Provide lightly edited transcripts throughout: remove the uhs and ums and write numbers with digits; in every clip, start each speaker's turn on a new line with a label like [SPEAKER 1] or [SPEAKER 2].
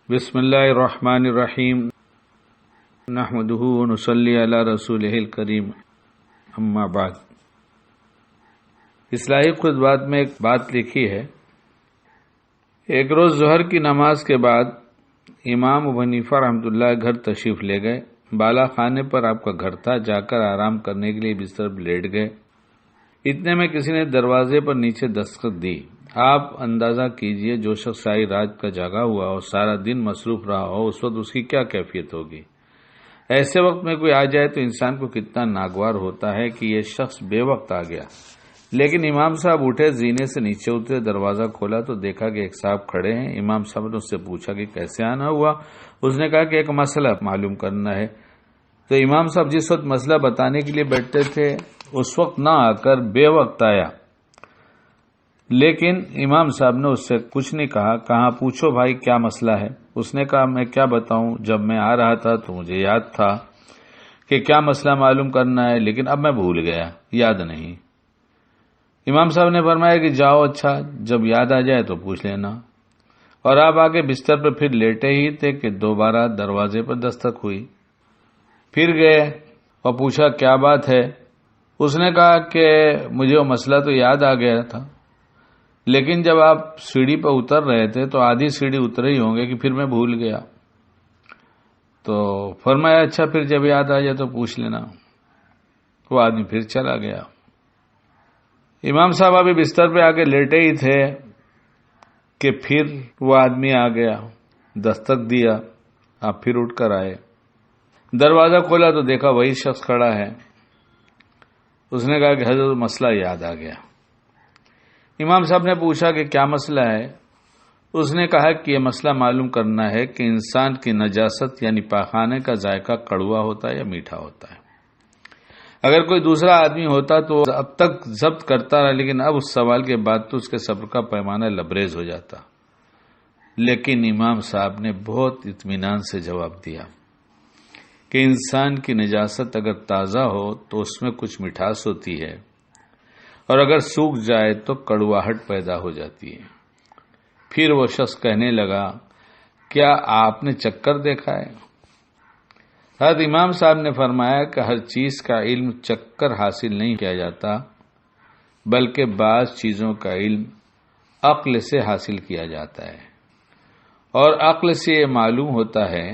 [SPEAKER 1] بسم اللہ الرحمن الرحیم نحمدہ ونصلی علی رسولہ الکریم اما بعد۔ اصلاحی خطبات میں ایک بات لکھی ہے، ایک روز ظہر کی نماز کے بعد امام ابو حنیفہ رحمۃ اللہ گھر تشریف لے گئے۔ بالا خانے پر آپ کا گھر تھا، جا کر آرام کرنے کے لیے بستر پر لیٹ گئے۔ اتنے میں کسی نے دروازے پر نیچے دستک دی۔ آپ اندازہ کیجئے جو شخص ساری رات کا جاگا ہوا اور سارا دن مصروف رہا ہو، اس وقت اس کی کیا کیفیت ہوگی۔ ایسے وقت میں کوئی آ جائے تو انسان کو کتنا ناگوار ہوتا ہے کہ یہ شخص بے وقت آ گیا۔ لیکن امام صاحب اٹھے، زینے سے نیچے اترے، دروازہ کھولا تو دیکھا کہ ایک صاحب کھڑے ہیں۔ امام صاحب نے اس سے پوچھا کہ کیسے آنا ہوا۔ اس نے کہا کہ ایک مسئلہ معلوم کرنا ہے۔ تو امام صاحب جس وقت مسئلہ بتانے کے لیے بیٹھتے تھے اس وقت نہ آ کر بے وقت آیا۔ لیکن امام صاحب نے اس سے کچھ نہیں کہا پوچھو بھائی کیا مسئلہ ہے۔ اس نے کہا میں کیا بتاؤں، جب میں آ رہا تھا تو مجھے یاد تھا کہ کیا مسئلہ معلوم کرنا ہے، لیکن اب میں بھول گیا، یاد نہیں۔ امام صاحب نے فرمایا کہ جاؤ، اچھا جب یاد آ جائے تو پوچھ لینا۔ اور آپ آگے بستر پر پھر لیٹے ہی تھے کہ دوبارہ دروازے پر دستک ہوئی۔ پھر گئے اور پوچھا کیا بات ہے۔ اس نے کہا کہ مجھے وہ مسئلہ تو یاد آ گیا تھا، لیکن جب آپ سیڑھی پر اتر رہے تھے تو آدھی سیڑھی اترے ہی ہوں گے کہ پھر میں بھول گیا۔ تو فرمایا اچھا پھر جب یاد آ جائے تو پوچھ لینا۔ وہ آدمی پھر چلا گیا۔ امام صاحب ابھی بستر پہ آ کے لیٹے ہی تھے کہ پھر وہ آدمی آ گیا، دستک دیا، آپ پھر اٹھ کر آئے۔ دروازہ کھولا تو دیکھا وہی شخص کھڑا ہے۔ اس نے کہا کہ حضرت مسئلہ یاد آ گیا۔ امام صاحب نے پوچھا کہ کیا مسئلہ ہے۔ اس نے کہا کہ یہ مسئلہ معلوم کرنا ہے کہ انسان کی نجاست یعنی پاخانے کا ذائقہ کڑوا ہوتا ہے یا میٹھا ہوتا ہے۔ اگر کوئی دوسرا آدمی ہوتا تو اب تک ضبط کرتا رہا، لیکن اب اس سوال کے بعد تو اس کے صبر کا پیمانہ لبریز ہو جاتا۔ لیکن امام صاحب نے بہت اطمینان سے جواب دیا کہ انسان کی نجاست اگر تازہ ہو تو اس میں کچھ مٹھاس ہوتی ہے، اور اگر سوکھ جائے تو کڑواہٹ پیدا ہو جاتی ہے۔ پھر وہ شخص کہنے لگا کیا آپ نے چکر دیکھا ہے؟ حضرت امام صاحب نے فرمایا کہ ہر چیز کا علم چکر حاصل نہیں کیا جاتا، بلکہ بعض چیزوں کا علم عقل سے حاصل کیا جاتا ہے، اور عقل سے یہ معلوم ہوتا ہے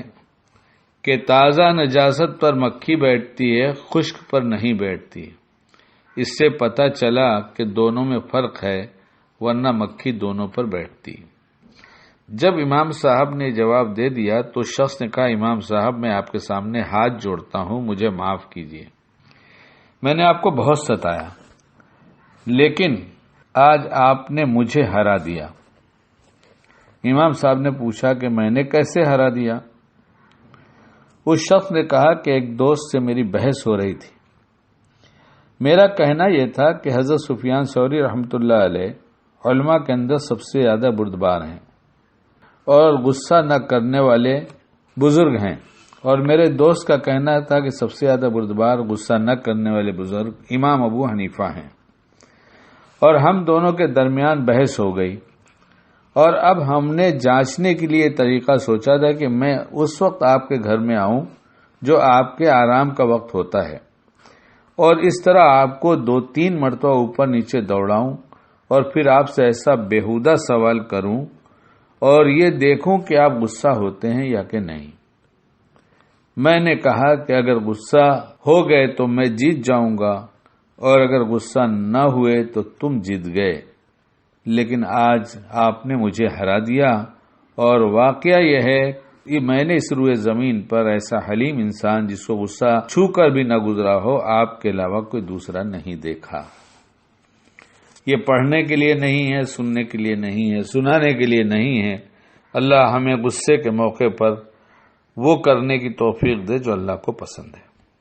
[SPEAKER 1] کہ تازہ نجاست پر مکھی بیٹھتی ہے، خشک پر نہیں بیٹھتی۔ اس سے پتہ چلا کہ دونوں میں فرق ہے، ورنہ مکھی دونوں پر بیٹھتی۔ جب امام صاحب نے جواب دے دیا تو شخص نے کہا امام صاحب میں آپ کے سامنے ہاتھ جوڑتا ہوں، مجھے معاف کیجیے، میں نے آپ کو بہت ستایا، لیکن آج آپ نے مجھے ہرا دیا۔ امام صاحب نے پوچھا کہ میں نے کیسے ہرا دیا؟ اس شخص نے کہا کہ ایک دوست سے میری بحث ہو رہی تھی۔ میرا کہنا یہ تھا کہ حضرت سفیان ثوری رحمۃ اللہ علیہ علماء کے اندر سب سے زیادہ بردبار ہیں اور غصہ نہ کرنے والے بزرگ ہیں، اور میرے دوست کا کہنا تھا کہ سب سے زیادہ بردبار غصہ نہ کرنے والے بزرگ امام ابو حنیفہ ہیں، اور ہم دونوں کے درمیان بحث ہو گئی، اور اب ہم نے جانچنے کے لیے طریقہ سوچا تھا کہ میں اس وقت آپ کے گھر میں آؤں جو آپ کے آرام کا وقت ہوتا ہے، اور اس طرح آپ کو 2-3 مرتبہ اوپر نیچے دوڑاؤں اور پھر آپ سے ایسا بیہودہ سوال کروں اور یہ دیکھوں کہ آپ غصہ ہوتے ہیں یا کہ نہیں۔ میں نے کہا کہ اگر غصہ ہو گئے تو میں جیت جاؤں گا، اور اگر غصہ نہ ہوئے تو تم جیت گئے، لیکن آج آپ نے مجھے ہرا دیا، اور واقعہ یہ ہے کہ میں نے اس روئے زمین پر ایسا حلیم انسان جس کو غصہ چھو کر بھی نہ گزرا ہو آپ کے علاوہ کوئی دوسرا نہیں دیکھا۔ یہ پڑھنے کے لیے نہیں ہے، سننے کے لیے نہیں ہے، سنانے کے لیے نہیں ہے۔ اللہ ہمیں غصے کے موقع پر وہ کرنے کی توفیق دے جو اللہ کو پسند ہے۔